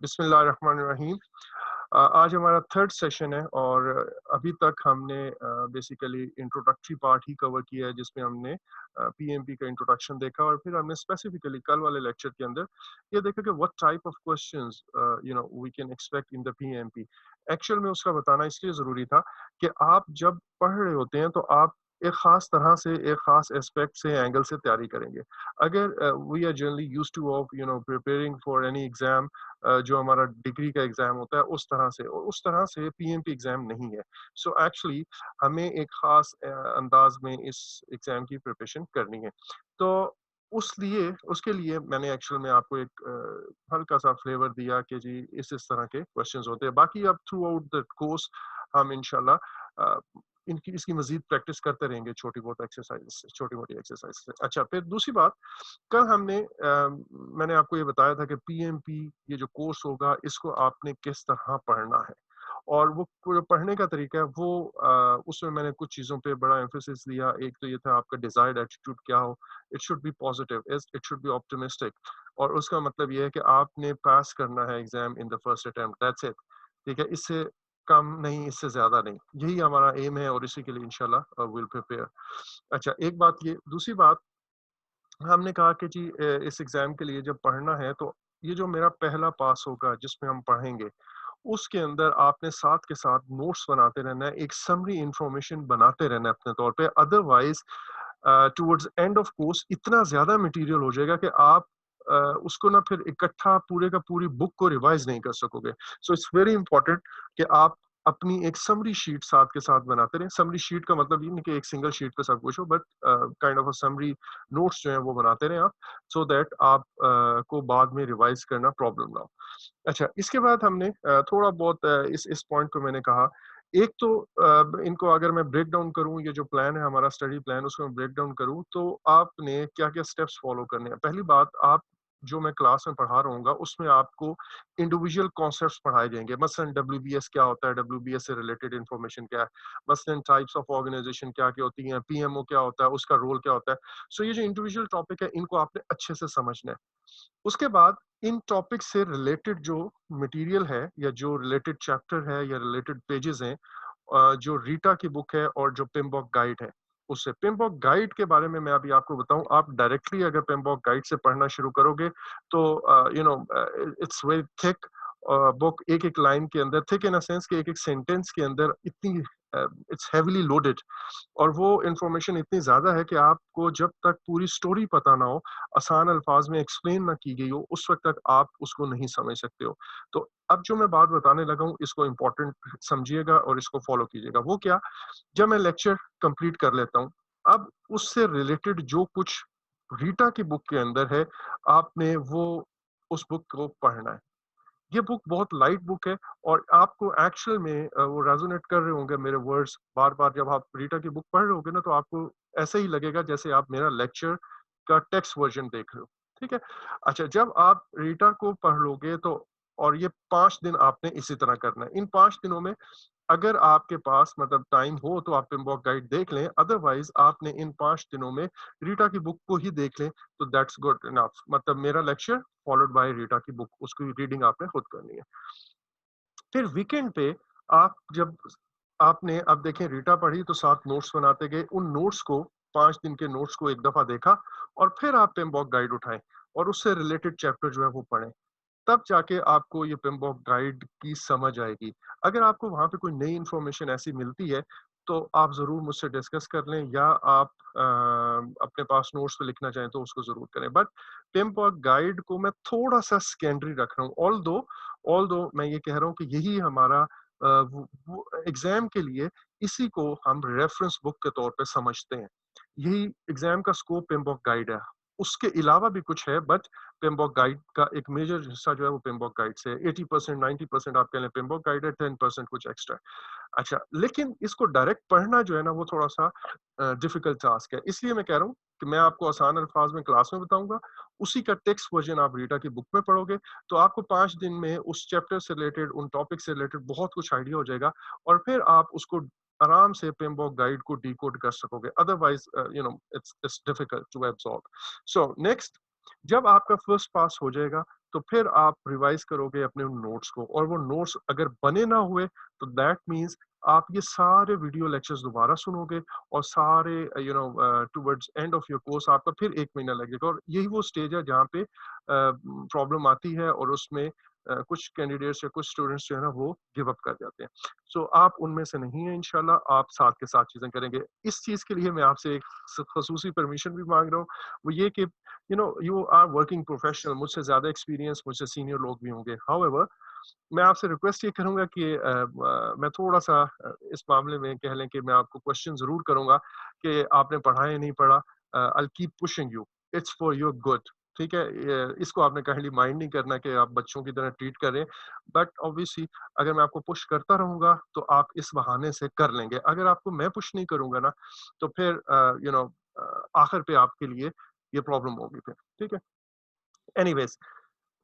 बिस्मिल्लाहिर्रहमानिर्रहीम। आज हमारा थर्ड सेशन है और अभी तक हमने बेसिकली इंट्रोडक्टरी पार्ट ही कवर किया है जिसमें हमने पीएमपी का इंट्रोडक्शन देखा और फिर हमने स्पेसिफिकली कल वाले लेक्चर के अंदर ये देखा कि what type of questions we can expect in the PMP. Actual में उसका बताना इसलिए ज़रूरी था कि आप जब पढ़ रहे होते हैं तो आप एक ख़ास तरह से, एक ख़ास एस्पेक्ट से, एंगल से तैयारी करेंगे। अगर we are generally used to of preparing for any exam, जो हमारा डिग्री का एग्जाम होता है उस तरह से, और उस तरह से पीएमपी एग्जाम नहीं है। सो एक्चुअली हमें एक खास अंदाज में इस एग्जाम की प्रिपरेशन करनी है। तो उसके लिए मैंने एक्चुअल में आपको एक हल्का सा फ्लेवर दिया कि जी इस तरह के क्वेश्चंस होते हैं। बाकी अब थ्रू आउट द कोर्स हम इंशाल्लाह इनकी इसकी मजीद प्रैक्टिस करते रहेंगे, छोटी मोटी एक्सरसाइज से। अच्छा, फिर दूसरी बात, कल मैंने आपको ये बताया था कि पीएमपी ये जो कोर्स होगा इसको आपने किस तरह पढ़ना है, और वो जो पढ़ने का तरीका है वो उसमें मैंने कुछ चीज़ों पे बड़ा एम्फेसिस दिया। एक तो ये था आपका डिजायर्ड एटीट्यूड क्या हो, it should be positive, it should be optimistic, और उसका मतलब ये है कि आपने पास करना है exam in the first attempt, that's it. ठीक है, इससे कम नहीं, इससे ज्यादा नहीं, यही हमारा एम है और इसी के लिए इंशाल्लाह विल प्रिपेयर। अच्छा, एक बात ये। दूसरी बात, हमने कहा कि जी इस एग्जाम के लिए जब पढ़ना है तो ये जो मेरा पहला पास होगा जिसमें हम पढ़ेंगे, उसके अंदर आपने साथ के साथ नोट्स बनाते रहना है, एक समरी इंफॉर्मेशन बनाते रहना है अपने तौर पे। Otherwise towards end of course इतना ज्यादा मटेरियल हो जाएगा कि आप उसको ना फिर इकट्ठा पूरे का पूरी बुक को रिवाइज नहीं कर सकोगे। सो इट्स वेरी इंपॉर्टेंट कि आप अपनी एक समरी शीट साथ के साथ बनाते रहें। समरी शीट का मतलब ये नहीं कि एक सिंगल शीट पे सब कुछ हो, but kind of a summary notes जो है वो बनाते रहें आप, सो दैट आप को बाद में रिवाइज करना प्रॉब्लम ना हो। अच्छा, इसके बाद हमने थोड़ा बहुत इस पॉइंट को मैंने कहा। एक तो इनको अगर मैं ब्रेक डाउन करूँ, ये जो प्लान है हमारा स्टडी प्लान, उसको मैं ब्रेक डाउन करूँ, तो आपने क्या-क्या स्टेप्स फॉलो करने हैं। पहली बात, आप जो मैं क्लास में पढ़ा रहा हूँगा उसमें आपको इंडिविजुअल कॉन्सेप्ट्स पढ़ाए जाएँगे। मसलन डब्ल्यूबीएस क्या होता है, डब्ल्यूबीएस से रिलेटेड इन्फॉर्मेशन क्या है, मसलन टाइप्स ऑफ ऑर्गेनाइजेशन क्या-क्या होती हैं, पीएमओ क्या होता है, उसका रोल क्या होता है। सो ये जो इंडिविजुअल टॉपिक है इनको आपने अच्छे से समझना है। उसके बाद इन टॉपिक से रिलेटेड जो मटेरियल है या जो रिलेटेड चैप्टर है या रिलेटेड पेजेस हैं, जो रीटा की बुक है और जो पिमबॉक गाइड है, उससे पिमबॉक गाइड के बारे में मैं अभी आपको बताऊं। आप डायरेक्टली अगर पिमबॉक गाइड से पढ़ना शुरू करोगे तो इट्स वेरी थिक बुक। एक एक लाइन के अंदर, थिक इन अ सेंस कि एक एक सेंटेंस के अंदर इतनी इट्स हेवीली लोडेड, और वो इंफॉर्मेशन इतनी ज्यादा है कि आपको जब तक पूरी स्टोरी पता ना हो, आसान अल्फाज में एक्सप्लेन ना की गई हो, उस वक्त तक आप उसको नहीं समझ सकते हो। तो अब जो मैं बात बताने लगा हूँ इसको इम्पोर्टेंट समझिएगा और इसको फॉलो कीजिएगा। वो क्या, जब मैं लेक्चर कंप्लीट कर लेता हूँ, अब उससे रिलेटेड जो कुछ रीटा की बुक के अंदर है, आपने वो उस बुक को पढ़ना है। ये बुक बहुत लाइट बुक है, और आपको एक्चुअल में वो रेजोनेट कर रहे होंगे मेरे वर्ड्स बार बार। जब आप रीटा की बुक पढ़ रहे होगे ना, तो आपको ऐसे ही लगेगा जैसे आप मेरा लेक्चर का टेक्स्ट वर्जन देख रहे हो। ठीक है। अच्छा, जब आप रीटा को पढ़ लोगे तो, और ये 5 दिन आपने इसी तरह करना है। इन 5 दिनों में अगर आपके पास मतलब टाइम हो तो आप पिमबॉक गाइड देख लें, अदरवाइज आपने इन 5 दिनों में रीटा की बुक को ही देख लें, तो दैट्स गुड इनफ। मतलब मेरा लेक्चर फॉलोड बाय रीटा की बुक, उसकी रीडिंग आपने खुद करनी है। फिर वीकेंड पे आप जब आपने अब देखें रीटा पढ़ी तो साथ नोट्स बनाते गए, उन नोट्स को, 5 दिन के नोट्स को एक दफा देखा, और फिर आप पिमबॉक गाइड उठाएं और उससे रिलेटेड चैप्टर जो है वो पढ़ें। तब जाके आपको ये पिमबॉक गाइड की समझ आएगी। अगर आपको वहाँ पे कोई नई इन्फॉर्मेशन ऐसी मिलती है, तो आप ज़रूर मुझसे डिस्कस कर लें, या आप अपने पास नोट्स पे लिखना चाहें तो उसको ज़रूर करें। बट पिमबॉक गाइड को मैं थोड़ा-सा सेकेंडरी रख रहा हूँ। ऑल्दो मैं ये कह रहा हूँ कि यही हमारा वो एग्ज़ाम के लिए इसी को हम रेफरेंस बुक के तौर पे समझते हैं। यही एग्ज़ाम का स्कोप पिमबॉक गाइड है। उसके अलावा भी कुछ है, बट पिमबॉक गाइड का एक मेजर हिस्सा जो है वो पिमबॉक गाइड से है। 80% 90% आप कह लें पिमबॉक गाइड है, 10% कुछ एक्स्ट्रा है। अच्छा, लेकिन इसको डायरेक्ट पढ़ना जो है ना वो थोड़ा-सा डिफिकल्ट टास्क है। इसलिए मैं कह रहा हूँ कि मैं आपको आसान अल्फाज में क्लास में बताऊँगा, उसी का टेक्स्ट वर्ज़न आप रीटा की बुक में पढ़ोगे, तो आपको 5 दिन में उस चैप्टर से रिलेटेड, उन टॉपिक से रिलेटेड बहुत कुछ आइडिया हो जाएगा, और फिर आप उसको आराम से पिमबॉक गाइड को डिकोड कर सकोगे। Otherwise it's difficult to absorb. So next, जब आपका फर्स्ट पास हो जाएगा, तो फिर आप रिवाइज करोगे अपने उन नोट्स को, और वो नोट्स अगर बने ना हुए तो दैट मीन्स आप ये सारे वीडियो लेक्चर्स दोबारा सुनोगे, और सारे towards end of your course आपका फिर 1 महीना लगेगा, और यही वो स्टेज है जहाँ पे प्रॉब्लम आती है, और उसमें कुछ कैंडिडेट्स या कुछ स्टूडेंट्स जो है ना वो गिव अप कर जाते हैं। सो आप उनमें से नहीं है इंशाल्लाह, आप साथ के साथ चीजें करेंगे। इस चीज के लिए मैं आपसे एक खसूसी परमिशन भी मांग रहा हूँ, वो ये कि यू आर वर्किंग प्रोफेशनल, मुझसे ज्यादा एक्सपीरियंस, मुझसे सीनियर लोग भी होंगे। हाउएवर, मैं आपसे रिक्वेस्ट ये करूंगा कि मैं थोड़ा सा इस मामले में कह लें कि मैं आपको क्वेश्चन जरूर करूंगा कि आपने पढ़ा या नहीं पढ़ा। I keep pushing you, it's for your good. ठीक है, इसको आपने काइंडली माइंड नहीं करना कि आप बच्चों की तरह ट्रीट करें, बट ऑब्वियसली अगर मैं आपको पुश करता रहूंगा तो आप इस बहाने से कर लेंगे। अगर आपको मैं पुश नहीं करूंगा ना, तो फिर आखिर पे आपके लिए ये प्रॉब्लम होगी फिर। ठीक है, एनीवेज,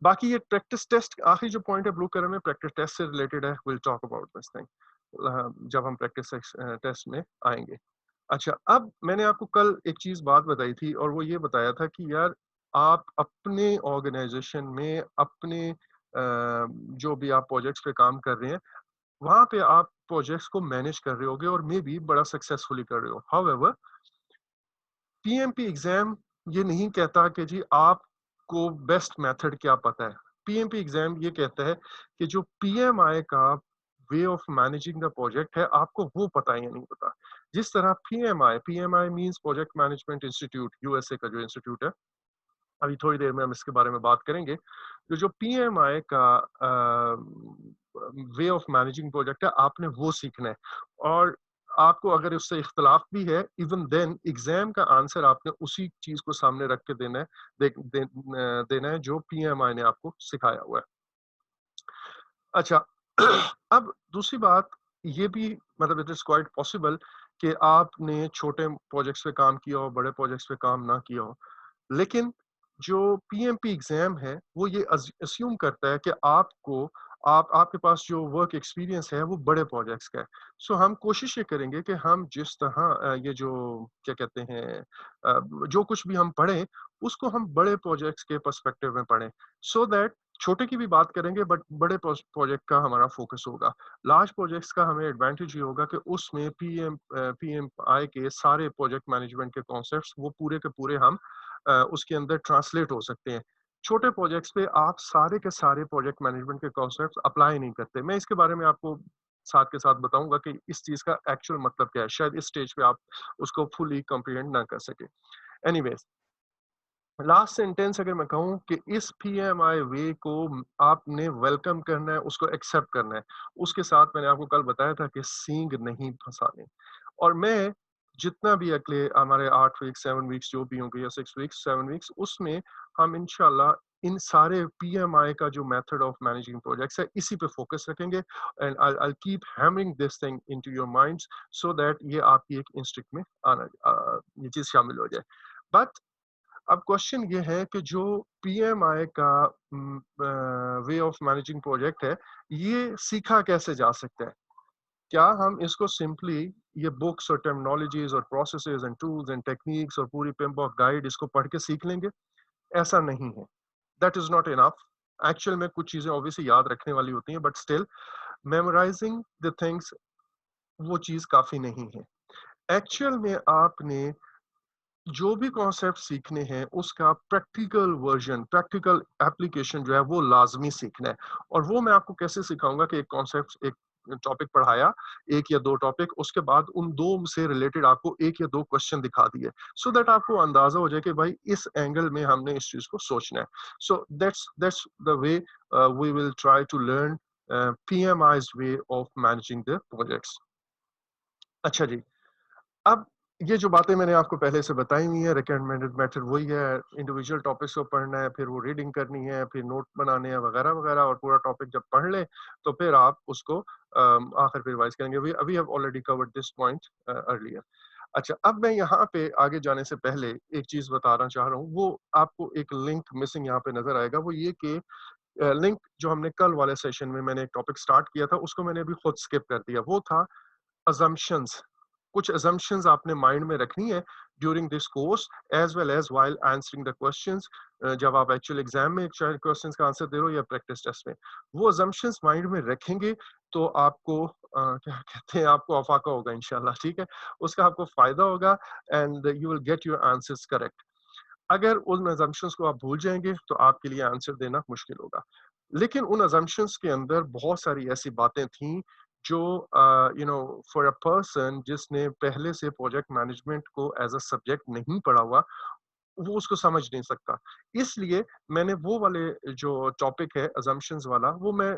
बाकी ये प्रैक्टिस टेस्ट, आखिरी जो पॉइंट है ब्लू कलर में, प्रैक्टिस टेस्ट से रिलेटेड है। Will talk about this thing जब हम प्रैक्टिस टेस्ट में आएंगे। अच्छा, अब मैंने आपको कल एक चीज बात बताई थी, और वो ये बताया था कि यार आप अपने ऑर्गेनाइजेशन में अपने जो भी आप प्रोजेक्ट्स पे काम कर रहे हैं, वहां पे आप प्रोजेक्ट्स को मैनेज कर रहे होगे, और मे बी बड़ा सक्सेसफुली कर रहे हो। हाउएवर, पीएमपी एग्जाम ये नहीं कहता कि जी आपको बेस्ट मेथड क्या पता है। पीएमपी एग्जाम ये कहता है कि जो पीएमआई का वे ऑफ मैनेजिंग द प्रोजेक्ट है, आपको वो पता है या नहीं पता। जिस तरह PMI, PMI means project management institute, USA का जो इंस्टीट्यूट है, अभी थोड़ी देर में हम इसके बारे में बात करेंगे। तो जो पीएमआई का वे ऑफ मैनेजिंग प्रोजेक्ट है, आपने वो सीखना है। और आपको अगर उससे इख्तलाफ भी है, इवन देन एग्जाम का आंसर आपने उसी चीज को सामने रख के देना है, देना है जो पीएमआई ने आपको सिखाया हुआ है। अच्छा, अब दूसरी बात ये भी, मतलब इट इज क्वाइट पॉसिबल कि आपने छोटे प्रोजेक्ट्स पे काम किया हो, बड़े प्रोजेक्ट्स पे काम ना किया हो, लेकिन जो पीएमपी एग्जाम है वो ये अस्यूम करता है कि आपके पास जो वर्क एक्सपीरियंस है वो बड़े प्रोजेक्ट्स का है। सो हम कोशिश ये करेंगे कि हम जिस तरह ये जो क्या कहते हैं जो कुछ भी हम पढ़ें, उसको हम बड़े प्रोजेक्ट्स के पर्सपेक्टिव में पढ़ें, सो दैट छोटे की भी बात करेंगे बट बड़े प्रोजेक्ट का हमारा फोकस होगा। लार्ज प्रोजेक्ट्स का हमें एडवांटेज ये होगा कि उसमें पीएमआई के सारे प्रोजेक्ट मैनेजमेंट के कॉन्सेप्ट्स वो पूरे के पूरे हम उसके अंदर ट्रांसलेट हो सकते हैं। छोटे प्रोजेक्ट्स पे आप सारे के सारे प्रोजेक्ट मैनेजमेंट के कॉन्सेप्ट्स अप्लाई नहीं करते। मैं इसके बारे में आपको साथ के साथ बताऊंगा कि इस चीज का एक्चुअल मतलब क्या है। शायद इस स्टेज पे आप उसको फुली कॉम्प्रिहेंड ना कर सके। एनीवेज, लास्ट सेंटेंस अगर मैं कहूँ कि इस पीएमआई वे को आपने वेलकम करना है, उसको एक्सेप्ट करना है। उसके साथ मैंने आपको कल बताया था कि सींग नहीं फंसाने। और मैं जितना भी अगले हमारे 8 वीक्स 7 वीक्स जो भी होंगे, या 6 वीक्स 7 वीक्स, उसमें हम इंशाल्लाह इन सारे पीएमआई का जो मेथड ऑफ मैनेजिंग प्रोजेक्ट्स है, इसी पे फोकस रखेंगे। And I keep hammering this thing into your minds, so that ये आपकी एक इंस्टिक में आना ये चीज शामिल हो जाए। बट अब क्वेश्चन ये है कि जो पीएमआई का वे ऑफ मैनेजिंग प्रोजेक्ट है, ये सीखा कैसे जा सकता है? क्या हम इसको सिंपली ये बुक्स और टर्मिनोलॉजीज और processes and tools and techniques और पूरी पिम्बॉक गाइड इसको पढ़ के सीख लेंगे? ऐसा नहीं है। That is not enough. Actual में कुछ चीजें ऑब्वियसली याद रखने वाली होती हैं, but still memorising the things वो चीज काफी नहीं है। एक्चुअल में आपने जो भी कॉन्सेप्ट सीखने हैं, उसका प्रैक्टिकल वर्जन, प्रैक्टिकल एप्लीकेशन जो है वो लाजमी सीखना है। और वो मैं आपको कैसे सिखाऊंगा कि एक कॉन्सेप्ट, एक टॉपिक पढ़ाया, एक या दो टॉपिक, उसके बाद उन दो से रिलेटेड आपको एक या दो क्वेश्चन दिखा दिए, सो दैट आपको अंदाजा हो जाए कि भाई इस एंगल में हमने इस चीज को सोचना है। So that's the way we will try to learn PMI's way of managing the projects. अच्छा जी, अब ये जो बातें मैंने आपको पहले से बताई हुई है, रिकमेंडेड मेथड वही है। इंडिविजुअल टॉपिक्स को पढ़ना है, फिर वो रीडिंग करनी है, फिर नोट बनाने हैं वगैरह वगैरह, और पूरा टॉपिक जब पढ़ लें तो फिर आप उसको आखिर पे रिवाइज करेंगे। वी अभी have already covered this point earlier. अच्छा, अब मैं यहाँ पे आगे जाने से पहले एक चीज बताना चाह रहा हूँ। वो आपको एक लिंक मिसिंग यहाँ पे नजर आएगा। वो ये कि लिंक जो हमने कल वाले सेशन में मैंने एक टॉपिक स्टार्ट किया था, उसको मैंने अभी खुद स्किप कर दिया। वो था assumptions। कुछ assumptions आपने माइंड में रखनी है during this course as well as while answering the questions. जब आप एक्चुअल एग्जाम में चाहे क्वेश्चंस का आंसर दे रहे हो या प्रैक्टिस टेस्ट में, वो assumptions माइंड में रखेंगे तो आपको क्या कहते हैं, आपको अफाका होगा इंशाल्लाह, ठीक है? उसका आपको फायदा होगा and you will get your answers correct. अगर उन assumptions को आप भूल जाएंगे तो आपके लिए आंसर देना मुश्किल होगा। लेकिन उन assumptions के अंदर बहुत सारी ऐसी बातें थी जो फॉर अ पर्सन जिसने पहले से प्रोजेक्ट मैनेजमेंट को एज अ सब्जेक्ट नहीं पढ़ा हुआ, वो उसको समझ नहीं सकता। इसलिए मैंने वो वाले जो टॉपिक है assumptions वाला, वो मैं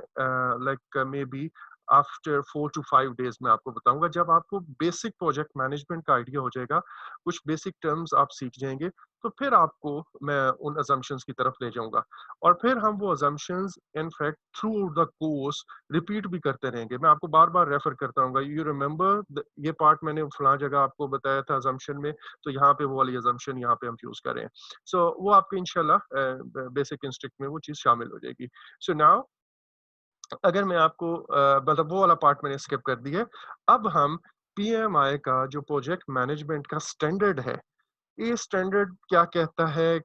like may be after 4 to 5 days में आपको बताऊंगा। जब आपको बेसिक प्रोजेक्ट मैनेजमेंट का आइडिया हो जाएगा, कुछ बेसिक टर्म्स आप सीख जाएंगे, तो फिर आपको मैं उन assumptions की तरफ ले जाऊंगा और फिर हम वो assumptions in fact through the course repeat भी करते रहेंगे। मैं आपको बार बार रेफर करता रहूंगा, यू रिमेंबर ये पार्ट मैंने फलां जगह आपको बताया था assumption में, तो यहाँ पे वो वाली assumption यहाँ पे हम यूज करें। सो वो आपके इंशाल्लाह बेसिक इंस्ट्रक्ट में वो चीज शामिल हो जाएगी। सो नाउ अगर मैं आपको मतलब वो वाला पार्ट मैंने स्किप कर दिया है। अब हम पीएमआई का जो प्रोजेक्ट मैनेजमेंट का स्टैंडर्ड है, ये स्टैंडर्ड क्या कहता है,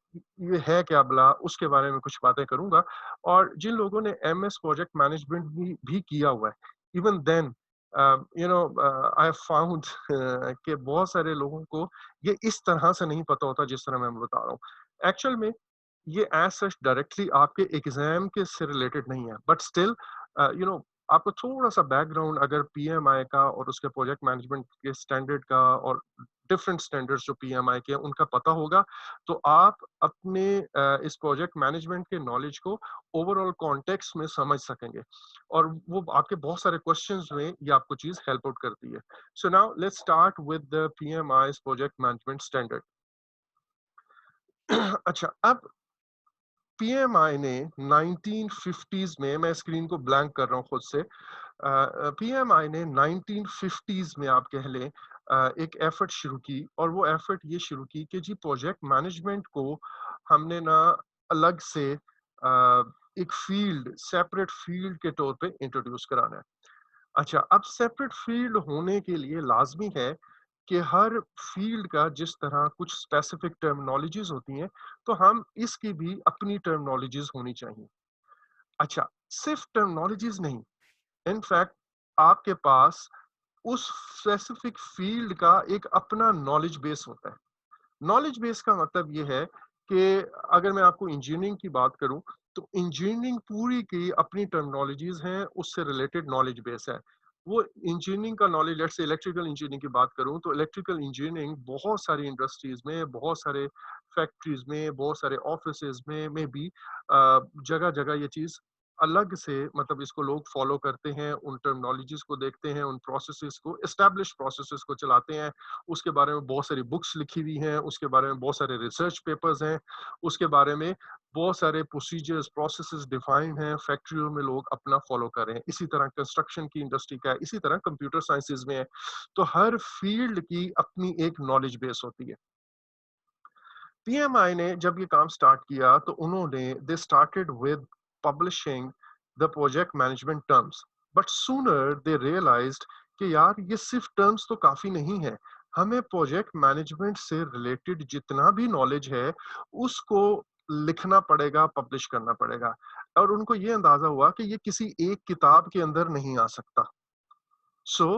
ये है क्या भला, उसके बारे में कुछ बातें करूंगा। और जिन लोगों ने एमएस प्रोजेक्ट मैनेजमेंट भी किया हुआ है, even then I have found कि बहुत सारे लोगों को ये इस तरह से नहीं पता होता जिस तरह मैं बता रहा हूँ। एक्चुअल में ये एज सच डायरेक्टली आपके एग्जाम के से रिलेटेड नहीं है, बट स्टिल आपको थोड़ा सा बैकग्राउंड अगर पीएमआई का और उसके प्रोजेक्ट मैनेजमेंट के स्टैंडर्ड का और डिफरेंट स्टैंडर्ड्स जो पीएमआई के हैं उनका पता होगा, तो आप अपने इस प्रोजेक्ट मैनेजमेंट के नॉलेज को ओवरऑल कॉन्टेक्स्ट में समझ सकेंगे और वो आपके बहुत सारे क्वेश्चंस में ये आपको चीज हेल्प आउट करती है। So now let's start with the PMI project management standard. अच्छा, अब पीएमआई ने 1950s में, मैं स्क्रीन को ब्लैंक कर रहा हूँ खुद से, पीएमआई ने 1950s में आप कह लें एक एफर्ट शुरू की और वो एफर्ट ये शुरू की कि जी प्रोजेक्ट मैनेजमेंट को हमने ना अलग से एक फील्ड, सेपरेट फील्ड के तौर पे इंट्रोड्यूस कराना है। अच्छा, अब सेपरेट फील्ड होने के लिए लाजमी है कि हर फील्ड का जिस तरह कुछ स्पेसिफिक टर्मिनोलॉजीज होती हैं, तो हम इसकी भी अपनी टर्मिनोलॉजीज होनी चाहिए। अच्छा, सिर्फ टर्मिनोलॉजीज नहीं, इनफैक्ट आपके पास उस स्पेसिफिक फील्ड का एक अपना नॉलेज बेस होता है। नॉलेज बेस का मतलब ये है कि अगर मैं आपको इंजीनियरिंग की बात करूं, तो इंजीनियरिंग पूरी की अपनी टर्मिनोलॉजीज हैं, उससे रिलेटेड नॉलेज बेस है। वो इंजीनियरिंग का knowledge, let's say electrical engineering की बात करूं, तो इलेक्ट्रिकल इंजीनियरिंग बहुत सारी इंडस्ट्रीज में, बहुत सारे फैक्ट्रीज में, बहुत सारे ऑफिसेज में भी जगह जगह ये चीज अलग से, मतलब इसको लोग फॉलो करते हैं, उन टर्मिनोलॉजीज को देखते हैं, उन प्रोसेसेस को, एस्टैब्लिश प्रोसेसेस को चलाते हैं। उसके बारे में बहुत सारी बुक्स लिखी हुई हैं, उसके बारे में बहुत सारे रिसर्च पेपर्स हैं, उसके बारे में बहुत सारे प्रोसीजर्स, प्रोसेसेस डिफाइंड हैं, फैक्ट्रियों में लोग अपना फॉलो कर रहे हैं। इसी तरह कंस्ट्रक्शन की इंडस्ट्री का है, इसी तरह कंप्यूटर साइंसेज में है। तो हर फील्ड की अपनी एक नॉलेज बेस होती है। पीएमआई ने जब ये काम स्टार्ट किया तो उन्होंने they started with publishing the project management terms, but sooner they realised कि यार ये सिर्फ टर्म्स तो काफी नहीं है, हमें प्रोजेक्ट मैनेजमेंट से रिलेटेड जितना भी नॉलेज है उसको लिखना पड़ेगा, पब्लिश करना पड़ेगा। और उनको ये अंदाजा हुआ कि ये किसी एक किताब के अंदर नहीं आ सकता। सो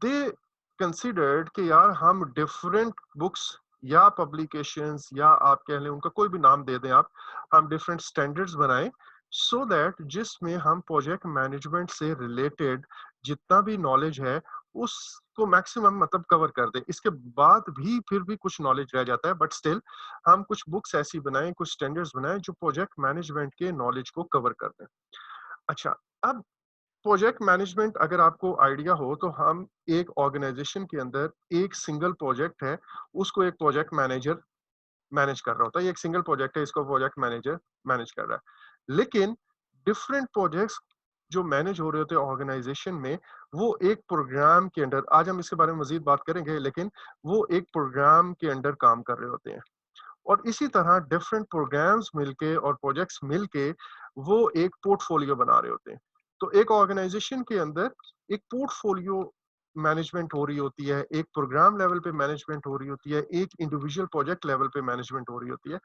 दे कंसिडर्ड कि यार हम डिफरेंट बुक्स या पब्लिकेशंस या आप कह लें उनका कोई भी नाम दे दें आप, हम डिफरेंट स्टैंडर्ड्स बनाएं सो दैट जिसमें हम प्रोजेक्ट मैनेजमेंट से रिलेटेड जितना भी नॉलेज है उसको मैक्सिमम मतलब कवर कर दें। इसके बाद भी फिर भी कुछ नॉलेज रह जाता है, बट स्टिल हम कुछ बुक्स ऐसी बनाएं, कुछ स्टैंडर्ड्स बनाएं जो प्रोजेक्ट मैनेजमेंट के नॉलेज को कवर कर दें। अच्छा, अब प्रोजेक्ट मैनेजमेंट अगर आपको आइडिया हो तो हम एक ऑर्गेनाइजेशन के अंदर एक सिंगल प्रोजेक्ट है, उसको एक प्रोजेक्ट मैनेजर मैनेज कर रहा होता है। ये एक सिंगल प्रोजेक्ट है, इसको प्रोजेक्ट मैनेजर मैनेज कर रहा है। लेकिन डिफरेंट प्रोजेक्ट्स जो मैनेज हो रहे होते हैं ऑर्गेनाइजेशन में, वो एक प्रोग्राम के अंडर, आज हम इसके बारे में मजीद बात करेंगे, लेकिन वो एक प्रोग्राम के अंडर काम कर रहे होते हैं। और इसी तरह डिफरेंट प्रोग्राम्स मिलके और प्रोजेक्ट्स मिलके वो एक पोर्टफोलियो बना रहे होते हैं। तो एक ऑर्गेनाइजेशन के अंदर एक पोर्टफोलियो मैनेजमेंट हो रही होती है, एक प्रोग्राम लेवल पे मैनेजमेंट हो रही होती है, एक इंडिविजुअल प्रोजेक्ट लेवल पे मैनेजमेंट हो रही होती है।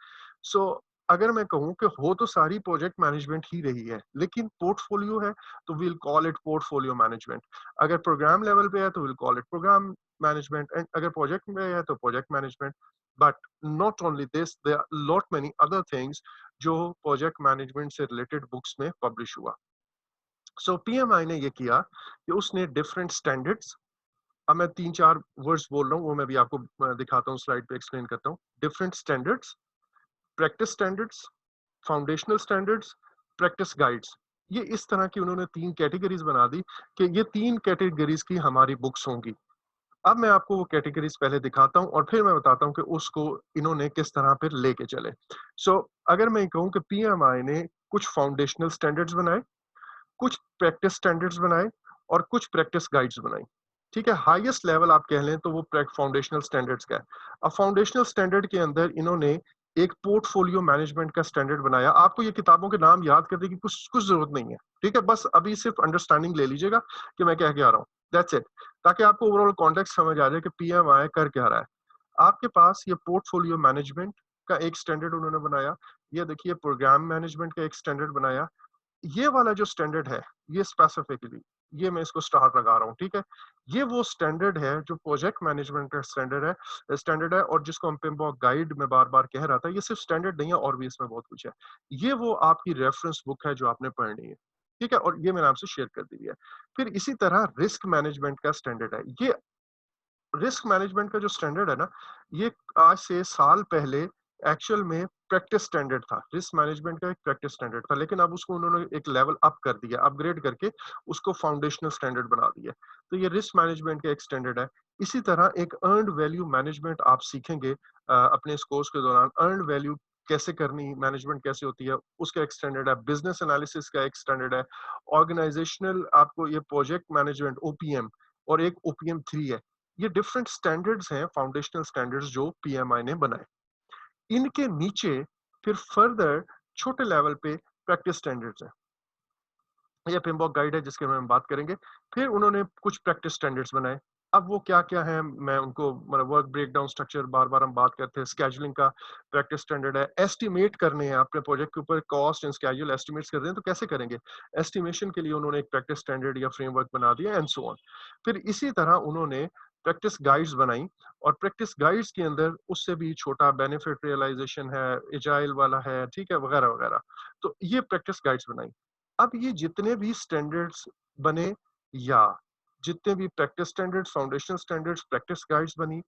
सो अगर मैं कहूँ कि हो तो सारी प्रोजेक्ट मैनेजमेंट ही रही है, लेकिन पोर्टफोलियो है तो will call it portfolio management. अगर प्रोग्राम लेवल पे है तो will call it program management, and अगर प्रोजेक्ट में है तो project management. But not only this, there are lot many other things जो प्रोजेक्ट मैनेजमेंट से रिलेटेड बुक्स में पब्लिश हुआ। सो पीएमआई ने ये किया कि उसने डिफरेंट स्टैंडर्ड्स, अब मैं 3-4 वर्ड्स बोल रहा हूँ, वो मैं भी आपको दिखाता हूँ, स्लाइड पे एक्सप्लेन करता हूँ। Different standards, practice standards, foundational standards, practice guides. ये इस तरह की उन्होंने 3 कैटेगरीज़ बना दी कि ये 3 कैटेगरीज़ की हमारी बुक्स होंगी। अब मैं आपको वो कैटेगरीज़ पहले दिखाता हूँ और फिर मैं बताता हूँ कि उसको इन्होंने किस तरह फिर लेके चले। सो अगर मैं कहूँ कि पीएमआई ने कुछ फाउंडेशनल स्टैंडर्ड्स बनाए, कुछ प्रैक्टिस स्टैंडर्ड्स बनाए और कुछ प्रैक्टिस गाइड्स बनाई। ठीक है, हाईएस्ट लेवल आप कह लें तो वो फाउंडेशनल स्टैंडर्ड्स का है। अब फाउंडेशनल स्टैंडर्ड के अंदर इन्होंने एक पोर्टफोलियो मैनेजमेंट का स्टैंडर्ड बनाया। आपको ये किताबों के नाम याद करने की कुछ कुछ जरूरत नहीं है, ठीक है, बस अभी सिर्फ अंडरस्टैंडिंग ले लीजिएगा कि मैं क्या कह रहा हूँ, दैट्स इट, ताकि आपको ओवरऑल कॉन्टेक्स्ट समझ आ जाए कि पीएमआई कर क्या रहा है। आपके पास ये पोर्टफोलियो मैनेजमेंट का एक स्टैंडर्ड उन्होंने बनाया, ये देखिए प्रोग्राम मैनेजमेंट का एक स्टैंडर्ड बनाया। ये वाला जो स्टैंडर्ड है, ये स्पेसिफिकली, ये मैं इसको स्टार लगा रहा हूँ, ठीक है? ये वो स्टैंडर्ड है जो प्रोजेक्ट मैनेजमेंट का स्टैंडर्ड है, और जिसको हम पिमबॉक गाइड में बार-बार कह रहा था, ये सिर्फ स्टैंडर्ड नहीं है, और भी इसमें बहुत कुछ है। ये वो आपकी रेफरेंस बुक है जो आपने पढ़नी है, ठीक है? और ये मैंने आपसे शेयर कर दी है। फिर इसी तरह रिस्क मैनेजमेंट का स्टैंडर्ड है। ये रिस्क मैनेजमेंट का जो स्टैंडर्ड है ना, ये आज से साल पहले एक्चुअल में प्रैक्टिस स्टैंडर्ड था। रिस्क मैनेजमेंट का एक प्रैक्टिस स्टैंडर्ड था, लेकिन अब उसको उन्होंने एक लेवल अप कर दिया, अपग्रेड करके उसको फाउंडेशनल स्टैंडर्ड बना दिया। तो ये रिस्क मैनेजमेंट का एक स्टैंडर्ड है। इसी तरह एक अर्न्ड वैल्यू मैनेजमेंट आप सीखेंगे अपने इस कोर्स के दौरान। अर्न्ड वैल्यू कैसे करनी, मैनेजमेंट कैसे होती है, उसका एक स्टैंडर्ड है। बिजनेस एनालिसिस का एक स्टैंडर्ड है। ऑर्गेनाइजेशनल, आपको ये प्रोजेक्ट मैनेजमेंट ओपीएम, और एक ओपीएम 3 है। ये डिफरेंट स्टैंडर्ड्स हैं, फाउंडेशनल स्टैंडर्ड्स जो पीएमआई ने बनाए। इनके नीचे फिर फर्दर छोटे लेवल पे प्रैक्टिस स्टैंडर्ड्स हैं। ये पिमबॉक गाइड है जिसके बारे में बात करेंगे। फिर उन्होंने कुछ प्रैक्टिस स्टैंडर्ड्स बनाए। अब वो क्या-क्या हैं, मैं उनको मतलब वर्क ब्रेकडाउन स्ट्रक्चर बार-बार हम बात करते हैं। शेड्यूलिंग का प्रैक्टिस स्टैंडर्ड है। एस्टिमेट करने हैं अपने प्रोजेक्ट के ऊपर, कॉस्ट एंड शेड्यूल एस्टिमेट्स कर रहे हैं तो कैसे करेंगे? एस्टिमेशन के लिए उन्होंने एक प्रैक्टिस स्टैंडर्ड या फ्रेमवर्क बना दिया, एंड सो ऑन। फिर इसी तरह उन्होंने प्रैक्टिस गाइड्स बनाई, और प्रैक्टिस गाइड्स के अंदर उससे भी छोटा बेनिफिट रियलाइजेशन है, एजाइल वाला है, ठीक है, वगैरह-वगैरह। तो ये प्रैक्टिस गाइड्स बनाई। अब ये जितने भी स्टैंडर्ड्स बने, या जितने भी practice standards, foundational standards, practice guides बनी,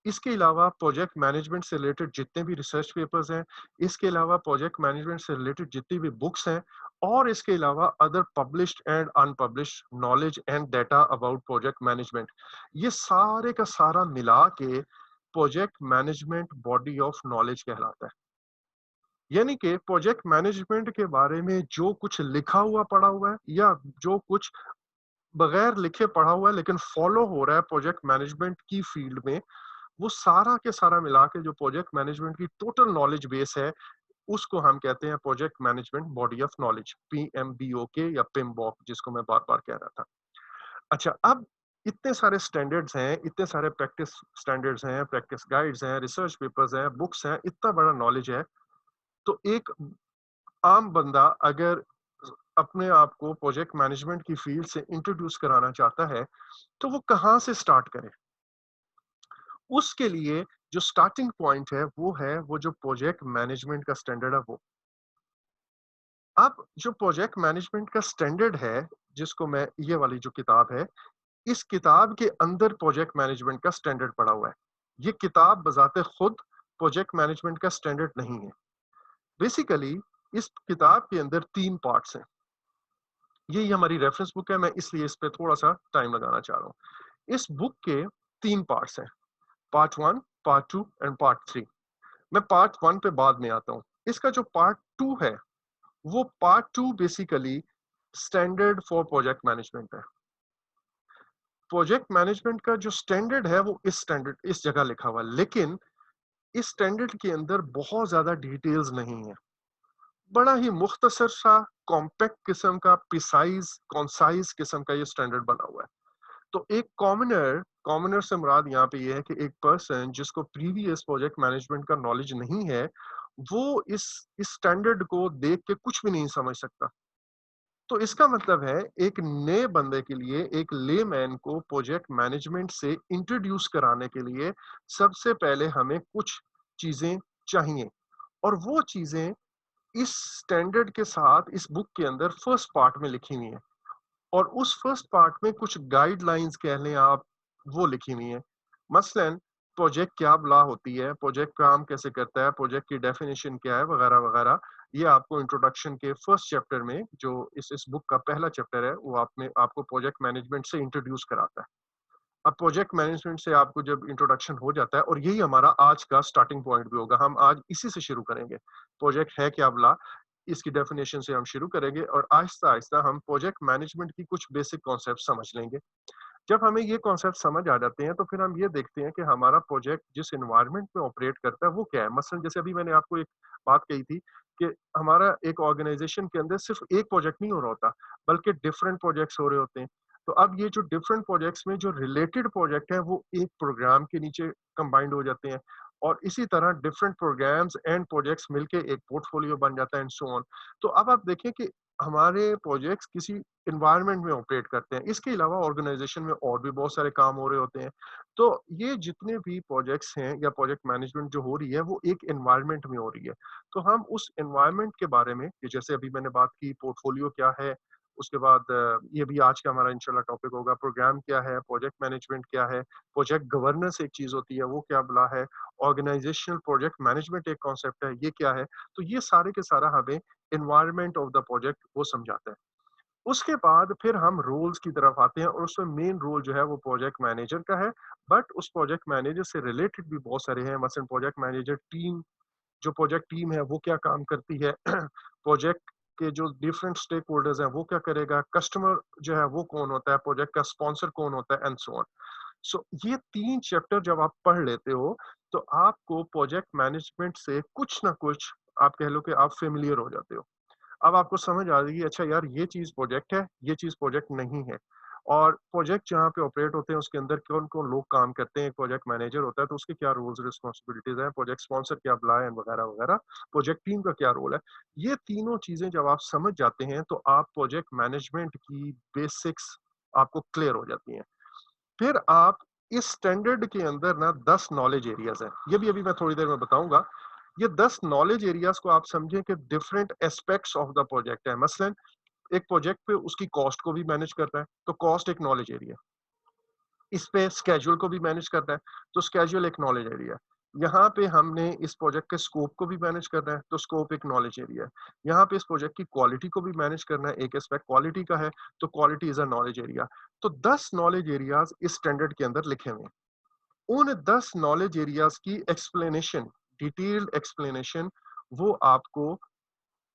इसके अलावा प्रोजेक्ट मैनेजमेंट से रिलेटेड जितने भी रिसर्च पेपर्स हैं, इसके अलावा प्रोजेक्ट मैनेजमेंट से रिलेटेड जितनी भी बुक्स हैं, और इसके अलावा other published and unpublished knowledge and data about project management, ये सारे का सारा मिला के project management body of knowledge कहलाता है। यानी कि प्रोजेक्ट मैनेजमेंट के बारे में जो कुछ लिखा हुआ पढ़ा हुआ है, या जो कुछ बगैर लिखे पढ़ा हुआ है लेकिन फॉलो हो रहा है प्रोजेक्ट मैनेजमेंट की फील्ड में, वो सारा के सारा मिला के जो प्रोजेक्ट मैनेजमेंट की टोटल नॉलेज बेस है, उसको हम कहते हैं project management body of knowledge, PMBOK या पिमबॉक, जिसको मैं बार बार कह रहा था। अच्छा, अब इतने सारे स्टैंडर्ड्स हैं, इतने सारे प्रैक्टिस स्टैंडर्ड्स हैं, प्रैक्टिस गाइड्स हैं, रिसर्च पेपर्स हैं, बुक्स हैं, इतना बड़ा नॉलेज है। तो एक आम बंदा अगर अपने आप को प्रोजेक्ट मैनेजमेंट की फील्ड से इंट्रोड्यूस कराना चाहता है, तो वो कहाँ से स्टार्ट करे? उसके लिए जो स्टार्टिंग पॉइंट है, वो है वो जो प्रोजेक्ट मैनेजमेंट का स्टैंडर्ड है वो। अब जो प्रोजेक्ट मैनेजमेंट का स्टैंडर्ड है, जिसको मैं, ये वाली जो किताब है, इस किताब के अंदर प्रोजेक्ट मैनेजमेंट का स्टैंडर्ड पड़ा हुआ है। ये किताब बजाते खुद प्रोजेक्ट मैनेजमेंट का स्टैंडर्ड नहीं है। बेसिकली इस किताब के अंदर 3 पार्ट्स हैं। ये हमारी रेफरेंस बुक है, मैं इसलिए इस पे थोड़ा-सा टाइम लगाना चाह रहा हूँ। इस बुक के 3 पार्ट्स हैं, पार्ट 1, पार्ट 2 एंड पार्ट 3। मैं पार्ट 1 पे बाद में आता हूँ। इसका जो पार्ट 2 है, वो part 2 basically standard for project management है। प्रोजेक्ट मैनेजमेंट का जो स्टैंडर्ड है, वो इस जगह लिखा हुआ है, लेकिन इस स्टैंडर्ड के अंदर बहुत ज़्यादा डिटेल्स नहीं है। बड़ा ही मुख्तसर सा, कॉम्पैक्ट किस्म का, प्रिसाइज़, कॉन्साइज़ किस्म का ये स्टैंडर्ड बना हुआ है। तो एक कॉमनर से मुराद यहाँ पे ये है कि एक पर्सन जिसको प्रीवियस प्रोजेक्ट मैनेजमेंट का नॉलेज नहीं है, वो इस स्टैंडर्ड को देख के कुछ भी नहीं समझ सकता। तो इसका मतलब है एक नए बंदे के लिए, एक लेमैन को प्रोजेक्ट मैनेजमेंट से इंट्रोड्यूस कराने के लिए सबसे पहले हमें कुछ चीजें चाहिए, और वो चीजें इस स्टैंडर्ड के साथ इस बुक के अंदर फर्स्ट पार्ट में लिखी हुई हैं। और उस फर्स्ट पार्ट में कुछ गाइडलाइंस कह लें आप, वो लिखी हुई हैं। मसलन प्रोजेक्ट क्या बला होती है, प्रोजेक्ट काम कैसे करता है, प्रोजेक्ट की डेफिनेशन क्या है, वगैरह वगैरह। ये आपको इंट्रोडक्शन के फर्स्ट चैप्टर में, जो इस बुक का पहला चैप्टर है, वो आपको प्रोजेक्ट मैनेजमेंट से इंट्रोड्यूस कराता है। अब प्रोजेक्ट मैनेजमेंट से आपको जब इंट्रोडक्शन हो जाता है, और यही हमारा आज का स्टार्टिंग पॉइंट भी होगा, हम आज इसी से शुरू करेंगे। प्रोजेक्ट है क्या बला, इसकी डेफिनेशन से हम शुरू करेंगे, और आहिस्ता आहिस्ता हम प्रोजेक्ट मैनेजमेंट की कुछ बेसिक कॉन्सेप्ट समझ लेंगे। जब हमें ये कॉन्सेप्ट समझ आ जाते हैं, तो फिर हम ये देखते हैं कि हमारा प्रोजेक्ट जिस एनवायरनमेंट में ऑपरेट करता है वो क्या है। मसलन जैसे अभी मैंने आपको एक बात कही थी कि हमारा एक ऑर्गेनाइजेशन के अंदर सिर्फ एक प्रोजेक्ट नहीं हो रहा होता, बल्कि डिफरेंट प्रोजेक्ट्स हो रहे होते हैं। तो अब ये जो डिफरेंट प्रोजेक्ट्स में जो रिलेटेड प्रोजेक्ट है, वो एक प्रोग्राम के नीचे कंबाइंड हो जाते हैं, और इसी तरह डिफरेंट प्रोग्राम्स एंड प्रोजेक्ट्स मिलके एक पोर्टफोलियो बन जाता है, एंड सो ऑन। तो अब आप देखें कि हमारे प्रोजेक्ट्स किसी एनवायरनमेंट में ऑपरेट करते हैं। इसके अलावा ऑर्गेनाइजेशन में और भी बहुत सारे काम हो रहे होते हैं। तो ये जितने भी प्रोजेक्ट्स हैं या प्रोजेक्ट मैनेजमेंट जो हो रही है, वो एक एनवायरनमेंट में हो रही है। तो हम उस एनवायरनमेंट के बारे में, कि जैसे अभी मैंने बात की पोर्टफोलियो क्या है, उसके बाद ये भी आज का हमारा इंशाल्लाह टॉपिक होगा, प्रोग्राम क्या है, प्रोजेक्ट मैनेजमेंट क्या है, प्रोजेक्ट गवर्नेंस एक चीज होती है, वो क्या बला है, ऑर्गेनाइजेशनल प्रोजेक्ट मैनेजमेंट एक कॉन्सेप्ट है, ये क्या है। तो ये सारे के सारा हमें एनवायरनमेंट ऑफ द प्रोजेक्ट वो समझाता है। उसके बाद फिर हम रोल्स की तरफ आते हैं, और उसमें मेन रोल जो है वो प्रोजेक्ट मैनेजर का है। बट उस प्रोजेक्ट मैनेजर से रिलेटेड भी बहुत सारे हैं। मसलन प्रोजेक्ट मैनेजर टीम, जो प्रोजेक्ट टीम है वो क्या काम करती है, प्रोजेक्ट के जो डिफरेंट स्टेक होल्डर्स हैं वो क्या करेगा, कस्टमर जो है वो कौन होता है, प्रोजेक्ट का स्पॉन्सर कौन होता है, एंड सो ऑन। सो ये 3 चैप्टर जब आप पढ़ लेते हो, तो आपको प्रोजेक्ट मैनेजमेंट से कुछ ना कुछ, आप कह लो कि आप फेमिलियर हो जाते हो। अब आपको समझ आ रही है, अच्छा यार ये चीज़ प्रोजेक्ट है, ये चीज़ प्रोजेक्ट नहीं है। और प्रोजेक्ट जहाँ पे ऑपरेट होते हैं उसके अंदर कौन-कौन लोग काम करते हैं, एक प्रोजेक्ट मैनेजर होता है तो उसके क्या रोल्स रिस्पॉन्सिबिलिटीज़ हैं, प्रोजेक्ट स्पॉन्सर क्या अप्लाई एंड वगैरह-वगैरह, प्रोजेक्ट टीम का क्या रोल है। ये तीनों चीज़ें जब आप समझ जाते हैं, तो आप प्रोजेक्ट मैनेजमेंट की बेसिक्स आपको क्लियर हो जाती हैं। फिर आप इस स्टैंडर्ड के अंदर ना 10 नॉलेज एरियाज़ हैं। ये भी अभी मैं थोड़ी देर में बताऊँगा। ये 10 नॉलेज एरियाज़ को आप समझें कि different aspects of the project है। मसलन एक प्रोजेक्ट पे उसकी कॉस्ट को भी मैनेज करता है, तो कॉस्ट एक नॉलेज एरिया है। इस पे स्केड्यूल को भी मैनेज करता है, तो स्केड्यूल एक नॉलेज एरिया है। यहाँ पे हमने इस प्रोजेक्ट के स्कोप को भी मैनेज करना है, तो स्कोप एक नॉलेज एरिया है। यहाँ पे इस प्रोजेक्ट की क्वालिटी को भी मैनेज करना है, एक एस्पेक्ट क्वालिटी का है, तो quality is a knowledge area. तो 10 नॉलेज एरियाज़ इस स्टैंडर्ड के अंदर लिखे हुए हैं। उन 10 नॉलेज एरियाज़ की एक्सप्लेनेशन, डिटेल्ड एक्सप्लेनेशन, वो आपको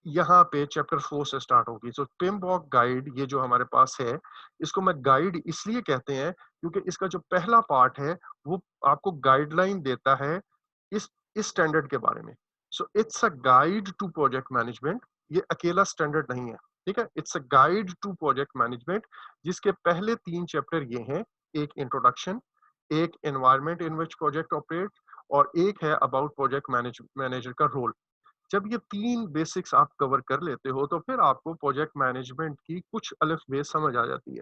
यहाँ पे चैप्टर 4 से स्टार्ट होगी। सो पिमबॉक गाइड, ये जो हमारे पास है, इसको मैं गाइड इसलिए कहते हैं क्योंकि इसका जो पहला पार्ट है, वो आपको गाइडलाइन देता है इस स्टैंडर्ड के बारे में। So it's a guide to project management. ये अकेला स्टैंडर्ड नहीं है, ठीक है? It's a guide to project management, जिसके पहले 3 चैप्टर ये हैं, एक इंट्रोडक्शन, एक environment in which project operate, और एक है अबाउट प्रोजेक्ट मैनेजर का रोल। जब ये 3 बेसिक्स आप कवर कर लेते हो, तो फिर आपको प्रोजेक्ट मैनेजमेंट की कुछ अलग-बे समझ आ जाती है।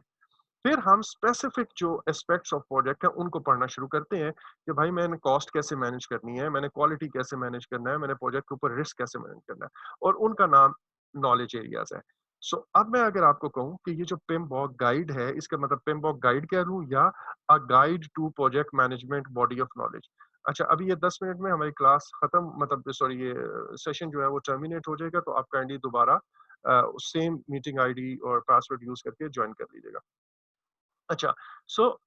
फिर हम स्पेसिफिक जो एस्पेक्ट्स ऑफ प्रोजेक्ट है, उनको पढ़ना शुरू करते हैं कि भाई मैंने कॉस्ट कैसे मैनेज करनी है, मैंने क्वालिटी कैसे मैनेज करना है, मैंने प्रोजेक्ट के ऊपर रिस्क कैसे मैनेज करना है, और उनका नाम नॉलेज एरियाज़ है। सो अब मैं अगर आपको कहूँ कि ये जो पिमबॉक गाइड है, इसका मतलब पिमबॉक गाइड कह लूँ या a guide to project management body of knowledge. अच्छा, अभी ये 10 मिनट में हमारी क्लास खत्म, मतलब सॉरी, ये सेशन जो है वो टर्मिनेट हो जाएगा, तो आप काइंडली दोबारा सेम मीटिंग आईडी और पासवर्ड यूज़ करके जॉइन कर लीजिएगा। अच्छा, सो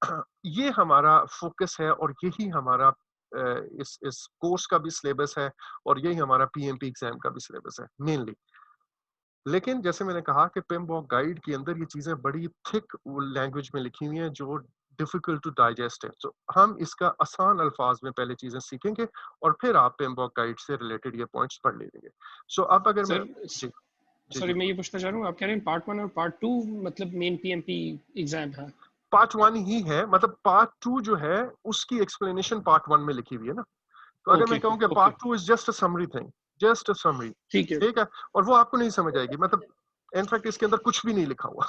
ये हमारा फ़ोकस है, और यही हमारा इस कोर्स का भी सिलेबस है, और यही हमारा पीएमपी एग्ज़ाम का भी सिलेबस है मेनली। लेकिन जैसे मैंने कहा कि पिमबॉक गाइड के अंदर ये चीज़ें बड़ी थिक लैंग्वेज में लिखी हुई हैं, जो डिफ़िकल्ट टू डाइजेस्ट है। तो हम इसका आसान अल्फ़ाज़ में पहले चीज़ें सीखेंगे, और फिर आप पिमबॉक गाइड से रिलेटेड ये पॉइंट्स पढ़ लीजिए। सो अब अगर मैं, सर जी, जी, सॉरी, जी। मैं ये पूछना चाह रहा हूँ, आप कह रहे हैं पार्ट 1 और पार्ट 2 मतलब मेन पीएमपी एग्जाम है? पार्ट 1 ही है, मतलब पार्ट 2 जो है उसकी एक्सप्लेनेशन पार्ट 1 में लिखी हुई है ना। तो अगर मैं ओके, कहूँ कि okay, part 2 is just a summary thing, just a summary, ठीक है। ठीक है, और वो आपको नहीं समझ आएगी, मतलब इनफैक्ट इसके अंदर कुछ भी नहीं लिखा हुआ,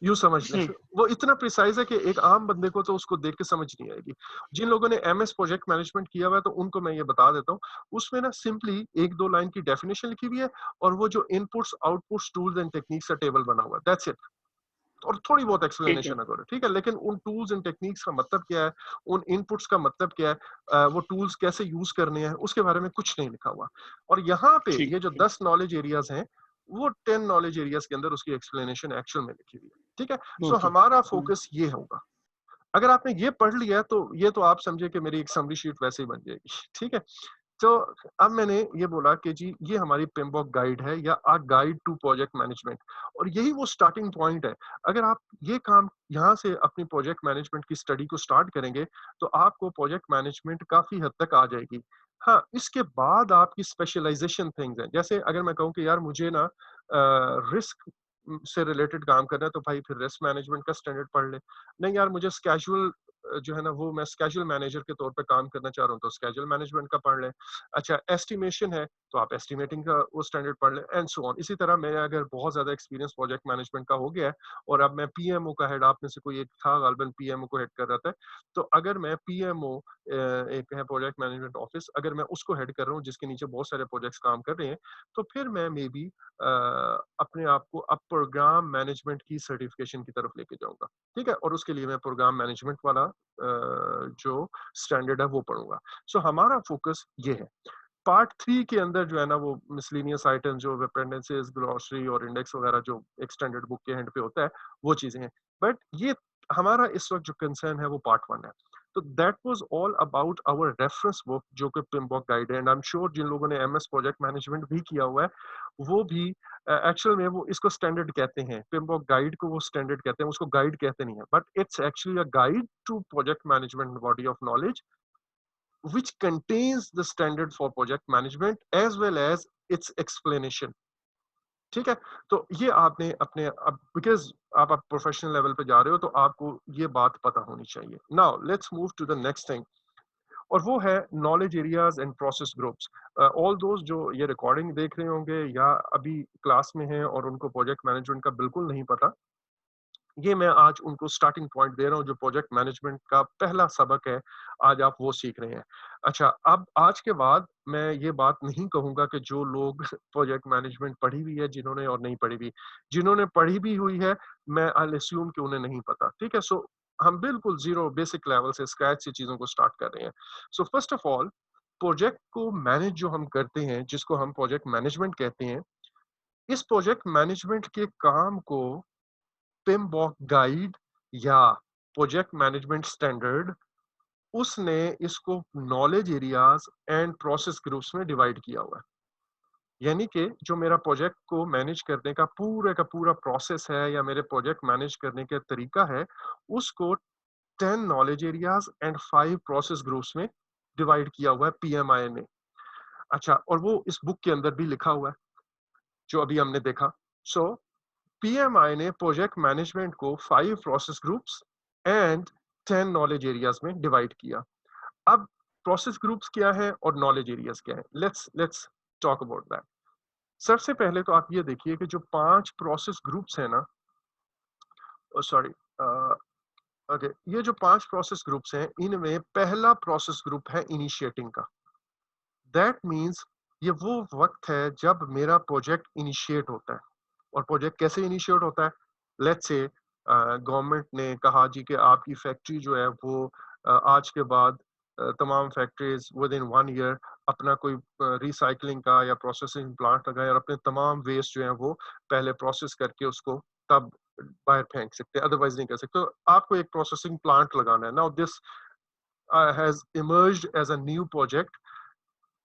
यूं समझ ले। हुँ, वो इतना प्रिसाइज है कि एक आम बंदे को तो उसको देख के समझ नहीं आएगी। जिन लोगों ने एमएस प्रोजेक्ट मैनेजमेंट किया हुआ है तो उनको मैं ये बता देता हूँ, उसमें ना सिंपली एक दो लाइन की डेफिनेशन लिखी हुई है और वो जो inputs outputs tools and techniques का टेबल बना हुआ है, दैट्स इट। और थोड़ी बहुत ठीक है, एक्सप्लेनेशन अगर, ठीक है, लेकिन उन टूल्स एंड टेक्निक्स का मतलब क्या है, उन इनपुट्स का मतलब क्या है, वो टूल्स कैसे यूज करने हैं, उसके बारे में कुछ नहीं लिखा हुआ। और यहाँ पे ठीक ये जो है, 10 नॉलेज एरियाज हैं, वो 10 नॉलेज एरियाज के अंदर उसकी एक्सप्लेनेशन एक्चुअल में लिखी हुई है, ठीक है। So okay. हमारा हुँ, फोकस ये होगा। अगर आपने ये पढ़ लिया तो ये तो आप समझे कि मेरी एक समरी शीट वैसे ही बन जाएगी, ठीक है। तो अब मैंने ये बोला कि जी ये हमारी पिमबॉक गाइड है या आ गाइड टू प्रोजेक्ट मैनेजमेंट, और यही वो स्टार्टिंग पॉइंट है। अगर आप ये काम यहाँ से अपनी प्रोजेक्ट मैनेजमेंट की स्टडी को स्टार्ट करेंगे तो आपको प्रोजेक्ट मैनेजमेंट काफी हद तक आ जाएगी। हाँ, इसके बाद आपकी स्पेशलाइजेशन थिंग्स हैं, जैसे अगर मैं कहूँ कि यार मुझे ना रिस्क से रिलेटेड काम करना है तो भाई फिर रिस्क मैनेजमेंट का स्टैंडर्ड पढ़ ले। नहीं यार मुझे स्केजुअल जो है ना वो मैं स्केजुअल मैनेजर के तौर पे काम करना चाह रहा हूँ तो स्केजुअल मैनेजमेंट का पढ़ लें। अच्छा, एस्टिमेशन है तो आप एस्टिमेटिंग का वो स्टैंडर्ड पढ़ लें एंड सो ऑन। इसी तरह मेरा अगर बहुत ज्यादा एक्सपीरियंस प्रोजेक्ट मैनेजमेंट का हो गया है और अब मैं पीएमओ का हेड, आप में से कोई एक था गालबन पीएमओ को हेड कर रहा था, तो अगर मैं पीएमओ एक है प्रोजेक्ट मैनेजमेंट ऑफिस, अगर मैं उसको हेड कर रहा हूँ जिसके नीचे बहुत सारे प्रोजेक्ट्स काम कर रहे हैं, तो फिर मैं मे बी अपने आप को अब प्रोग्राम मैनेजमेंट की सर्टिफिकेशन की तरफ लेके जाऊंगा, ठीक है, और उसके लिए मैं प्रोग्राम मैनेजमेंट वाला जो स्टैंडर्ड है वो पढ़ूंगा। सो हमारा फोकस ये है। पार्ट 3 के अंदर जो है ना वो मिसलेनियस आइटम्स जो अपेंडिसेस, ग्लॉसरी और इंडेक्स वगैरह जो एक स्टैंडर्ड बुक के एंड पे होता है, वो चीजें हैं। बट ये हमारा इस वक्त जो कंसर्न है वो पार्ट 1 है। तो that was all about our reference book जो कि पिमबॉक गाइड है, एंड आई एम श्योर जिन लोगों ने एमएस प्रोजेक्ट मैनेजमेंट भी किया हुआ है वो भी एक्चुअल में वो इसको स्टैंडर्ड कहते हैं, पिमबॉक गाइड को वो स्टैंडर्ड कहते हैं, उसको गाइड कहते नहीं है, but it's actually a guide to project management body of knowledge which contains the standard for project management as well as its explanation, ठीक है। तो ये आपने अपने अब बिकॉज आप प्रोफेशनल लेवल पे जा रहे हो तो आपको ये बात पता होनी चाहिए। Now let's move to the next thing, और वो है knowledge areas and process groups. All दोस्त जो ये रिकॉर्डिंग देख रहे होंगे या अभी क्लास में हैं और उनको प्रोजेक्ट मैनेजमेंट का बिल्कुल नहीं पता, ये मैं आज उनको स्टार्टिंग पॉइंट दे रहा हूँ, जो प्रोजेक्ट मैनेजमेंट का पहला सबक है, आज आप वो सीख रहे हैं। अच्छा, अब आज के बाद मैं ये बात नहीं कहूंगा कि जो लोग प्रोजेक्ट मैनेजमेंट पढ़ी हुई है जिन्होंने और नहीं पढ़ी हुई, जिन्होंने पढ़ी भी हुई है मैं आई अस्यूम कि उन्हें नहीं पता, ठीक है। सो हम बिल्कुल जीरो बेसिक लेवल से स्क्रैच से चीजों को स्टार्ट कर रहे हैं। So first of all, project को मैनेज जो हम करते हैं जिसको हम प्रोजेक्ट मैनेजमेंट कहते हैं, इस प्रोजेक्ट मैनेजमेंट के काम को पिमबॉक गाइड या प्रोजेक्ट मैनेजमेंट स्टैंडर्ड, उसने इसको knowledge areas and process groups में डिवाइड किया हुआ है। यानी कि जो मेरा प्रोजेक्ट को मैनेज करने का पूरा प्रोसेस है या मेरे प्रोजेक्ट मैनेज करने का तरीका है, उसको 10 knowledge areas and 5 process groups में डिवाइड किया हुआ है पीएमआई ने। अच्छा, और वो इस बुक के अंदर भी लिखा हुआ है जो अभी हमने देखा। सो पीएमआई ने प्रोजेक्ट मैनेजमेंट को 5 process groups and 10 knowledge areas में डिवाइड किया। अब प्रोसेस ग्रुप्स क्या है और नॉलेज एरियाज क्या है, let's let's talk about that. सबसे पहले तो आप ये देखिए कि जो 5 प्रोसेस ग्रुप्स है ना, सॉरी, ओके, ये जो 5 प्रोसेस ग्रुप्स हैं इनमें पहला प्रोसेस ग्रुप है इनिशिएटिंग का। दैट मींस ये वो वक्त है जब मेरा प्रोजेक्ट इनिशिएट होता है। और प्रोजेक्ट कैसे इनिशिएट होता है, लेट्स से गवर्नमेंट ने कहा जी कि आपकी फैक्ट्री जो है वो आज के बाद तमाम फैक्ट्रीज विद इन 1 ईयर अपना कोई रिसाइकलिंग का या प्रोसेसिंग प्लांट लगाए और अपने तमाम वेस्ट जो है वो पहले प्रोसेस करके उसको तब बाहर फेंक सकते हैं, अदरवाइज नहीं कर सकते। तो आपको एक प्रोसेसिंग प्लांट लगाना है। Now this has emerged as a new project,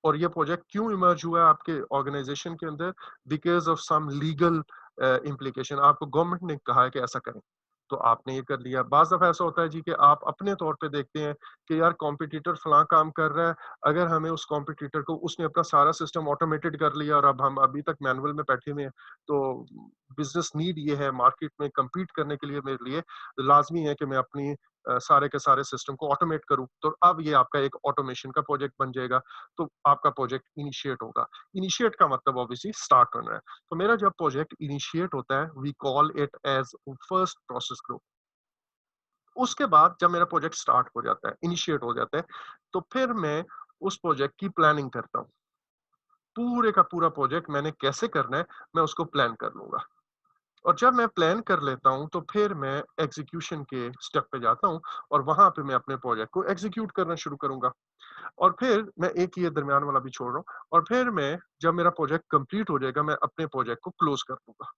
और ये प्रोजेक्ट क्यों इमर्ज हुआ है आपके ऑर्गेनाइजेशन के अंदर, because of some legal implication, आपको गवर्नमेंट ने कहा है कि ऐसा करें, तो आपने ये कर लिया। बाज़ दफ़ा ऐसा होता है जी कि आप अपने तौर पे देखते हैं कि यार कॉम्पिटिटर फलाँ काम कर रहा है, अगर हमें उस कॉम्पिटिटर को उसने अपना सारा सिस्टम ऑटोमेटेड कर लिया और अब हम अभी तक मैनुअल में बैठे हुए हैं, तो बिज़नेस नीड ये है मार्केट में कम्पीट करने के लिए मेरे लिए लाज़मी है कि मैं अपनी सारे के सारे सिस्टम को ऑटोमेट करूँ। तो अब ये आपका एक ऑटोमेशन का प्रोजेक्ट बन जाएगा, तो आपका प्रोजेक्ट इनिशिएट होगा। इनिशिएट का मतलब ऑब्वियसली स्टार्ट करना है। तो मेरा जब प्रोजेक्ट इनिशिएट होता है, we call it as first process group. उसके बाद जब मेरा प्रोजेक्ट स्टार्ट हो जाता है, इनिशिएट हो जाता है, तो फिर मैं उस प्रोजेक्ट की प्लानिंग करता हूँ। पूरे का पूरा प्रोजेक्ट मैंने कैसे करना है, मैं उसको प्लान कर लूँगा। और जब मैं प्लान कर लेता हूँ, तो फिर मैं एग्ज़ीक्यूशन के स्टेप पे जाता हूँ और वहाँ पे मैं अपने प्रोजेक्ट को एग्ज़ीक्यूट करना शुरू करूँगा। और फिर मैं एक ये दरमियान वाला भी छोड़ रहा हूँ और फिर मैं जब मेरा प्रोजेक्ट कंप्लीट हो जाएगा, मैं अपने प्रोजेक्ट को क्लोज़ कर दूँगा।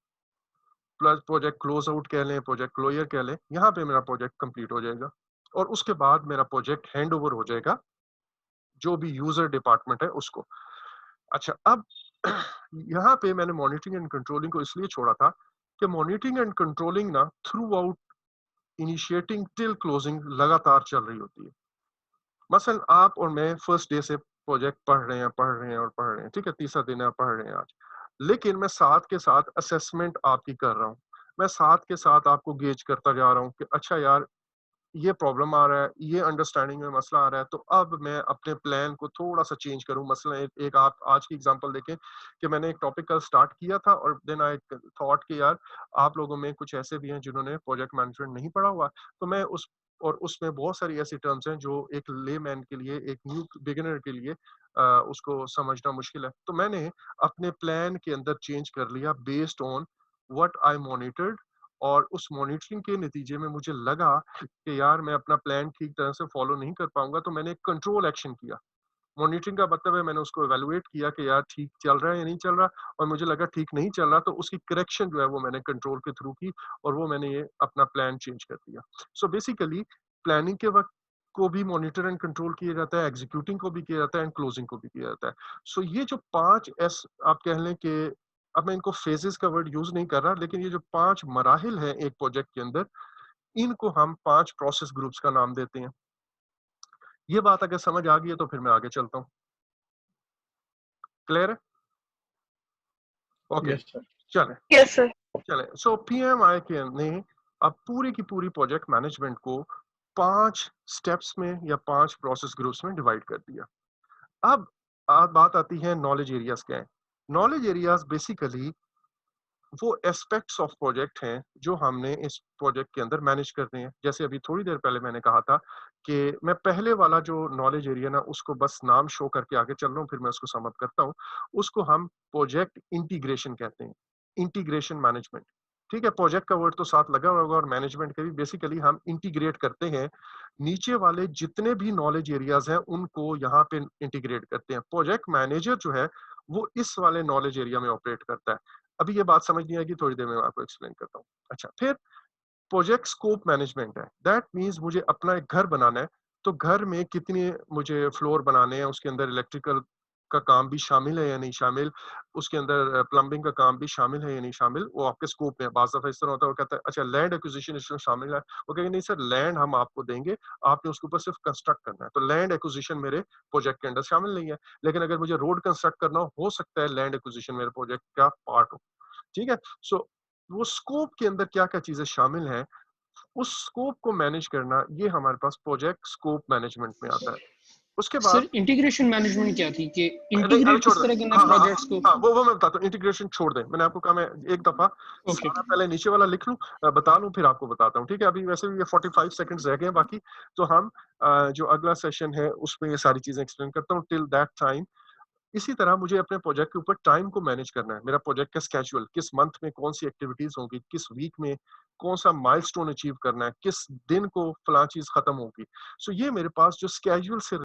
प्लस प्रोजेक्ट क्लोज़ आउट कह लें, प्रोजेक्ट क्लोज़र कह लें, यहाँ पे मेरा प्रोजेक्ट कंप्लीट हो जाएगा। और उसके बाद मेरा प्रोजेक्ट हैंडओवर हो जाएगा, जो भी यूज़र डिपार्टमेंट है उसको। अच्छा, अब यहाँ पे मैंने मॉनिटरिंग एंड कंट्रोलिंग को इसलिए छोड़ा था कि मॉनिटरिंग एंड कंट्रोलिंग ना through out initiating till closing लगातार चल रही होती है। मसलन आप और मैं फर्स्ट डे से प्रोजेक्ट पढ़ रहे हैं, ठीक है? तीसरा दिन है, पढ़ रहे हैं आज। लेकिन मैं साथ के साथ असेसमेंट आपकी कर रहा हूँ। मैं साथ के साथ आपको गेज करता जा रहा हूँ कि अच्छा यार, ये प्रॉब्लम आ रहा है, ये अंडरस्टैंडिंग में मसला आ रहा है, तो अब मैं अपने प्लान को थोड़ा-सा चेंज करूँ। मसलन एक एक आप आज की एग्ज़ाम्पल देखें कि मैंने एक टॉपिक कल स्टार्ट किया था और देन आई थॉट कि यार, आप लोगों में कुछ ऐसे भी हैं जिन्होंने प्रोजेक्ट मैनेजमेंट नहीं पढ़ा हुआ, तो मैं उस और उसमें बहुत सारी ऐसी टर्म्स हैं जो एक लेमैन के लिए, एक न्यू बिगिनर के लिए उसको समझना मुश्किल है। तो मैंने अपने प्लान के अंदर चेंज कर लिया based on what I monitored, और उस मॉनिटरिंग के नतीजे में मुझे लगा कि यार मैं अपना प्लान ठीक तरह से फॉलो नहीं कर पाऊँगा, तो मैंने कंट्रोल एक्शन किया। मॉनिटरिंग का मतलब है मैंने उसको इवैल्यूएट किया कि यार ठीक चल रहा है या नहीं चल रहा, और मुझे लगा ठीक नहीं चल रहा, तो उसकी करेक्शन जो है वो मैंने कंट्रोल के थ्रू की और वो मैंने ये अपना प्लान चेंज कर दिया। सो बेसिकली प्लानिंग के वक़्त को भी मॉनिटर एंड कंट्रोल किया जाता है, एग्जीक्यूटिंग को भी किया जाता है एंड क्लोजिंग को भी किया जाता है। सो ये जो 5 एस आप कह लें कि अब मैं इनको फेजेज़ का वर्ड यूज़ नहीं कर रहा, लेकिन ये जो 5 मराहिल हैं एक प्रोजेक्ट के अंदर, इनको हम 5 प्रोसेस ग्रुप्स का नाम देते हैं। ये बात अगर समझ आ गई है तो फिर मैं आगे चलता हूँ। क्लियर है? Okay, yes sir. चलें, यस सर। चलें। सो पीएमआई के ने अब पूरी की पूरी प्रोजेक्ट मैनेजमेंट को 5 स्टेप्स में या 5 प्रोसेस ग्रुप्स में डिवाइड कर दिया। अब बात आती है नॉलेज एरियाज़ क्या हैं? नॉलेज एरियाज़ बेसिकली वो एस्पेक्ट्स ऑफ प्रोजेक्ट हैं जो हमने इस प्रोजेक्ट के अंदर मैनेज करने हैं। जैसे अभी थोड़ी देर पहले मैंने कहा था कि मैं पहले वाला जो नॉलेज एरिया ना उसको बस नाम शो करके आगे चल रहा हूँ, फिर मैं उसको सम अप करता हूँ। उसको हम प्रोजेक्ट इंटीग्रेशन कहते हैं, इंटीग्रेशन मैनेजमेंट। ठीक है, प्रोजेक्ट का वर्ड तो साथ लगा होगा और मैनेजमेंट का भी। बेसिकली हम इंटीग्रेट करते हैं, नीचे वाले जितने भी नॉलेज एरियाज हैं उनको यहाँ पे इंटीग्रेट करते हैं। प्रोजेक्ट मैनेजर जो है वो इस वाले नॉलेज एरिया में ऑपरेट करता है। अभी ये बात समझ नहीं आएगी, थोड़ी देर में मैं आपको एक्सप्लेन करता हूँ। अच्छा, फिर प्रोजेक्ट स्कोप मैनेजमेंट है। दैट मीन्स मुझे अपना एक घर बनाना है, तो घर में कितने मुझे फ्लोर बनाने हैं, उसके अंदर इलेक्ट्रिकल का काम भी शामिल है या नहीं शामिल, उसके अंदर प्लम्बिंग का काम भी शामिल है या नहीं शामिल, वो आपके स्कोप में है। बाज़ दफ़ा इस तरह होता है, वो कहता है अच्छा लैंड एक्विजिशन इसमें शामिल है। वो कहेंगे नहीं सर, लैंड हम आपको देंगे, आपने उसके ऊपर सिर्फ कंस्ट्रक्ट करना है। तो लैंड एक्विजिशन मेरे प्रोजेक्ट के अंदर शामिल नहीं है। लेकिन अगर मुझे रोड कंस्ट्रक्ट करना हो सकता है लैंड एक्विजिशन मेरे प्रोजेक्ट का पार्ट हो। ठीक है? सो वो स्कोप के अंदर क्या-क्या चीज़ें शामिल हैं, उस स्कोप को मैनेज करना, ये हमारे पास प्रोजेक्ट स्कोप मैनेजमेंट में आता है। उसके बाद सर इंटीग्रेशन मैनेजमेंट क्या थी कि नहीं, अभी इंटीग्रेट छोड़ किस दे। तरह करना हाँ, है हाँ, हाँ, प्रोजेक्ट्स को? हाँ, वो मैं बताता हूँ, इंटीग्रेशन छोड़ दें। मैंने आपको कहा मैं एक दफ़ा ओके। सारा पहले नीचे वाला लिख लूँ, बता लूँ, फिर आपको बताता हूँ, ठीक है? अभी वैसे भी ये 45 सेकंड्स रह गए हैं बाकी, तो हम जो अगला सेशन है उसमें ये सारी चीज़ें एक्सप्लेन करता हूँ। टिल दैट टाइम इसी तरह मुझे अपने प्रोजेक्ट के ऊपर टाइम को मैनेज करना है। मेरा प्रोजेक्ट का स्केड्यूल, किस मंथ में कौन-सी एक्टिविटीज़ होंगी, किस वीक में कौन-सा माइलस्टोन अचीव करना है, किस दिन को फलाँ चीज़ खत्म होगी। सो ये मेरे पास जो स्केड्यूल से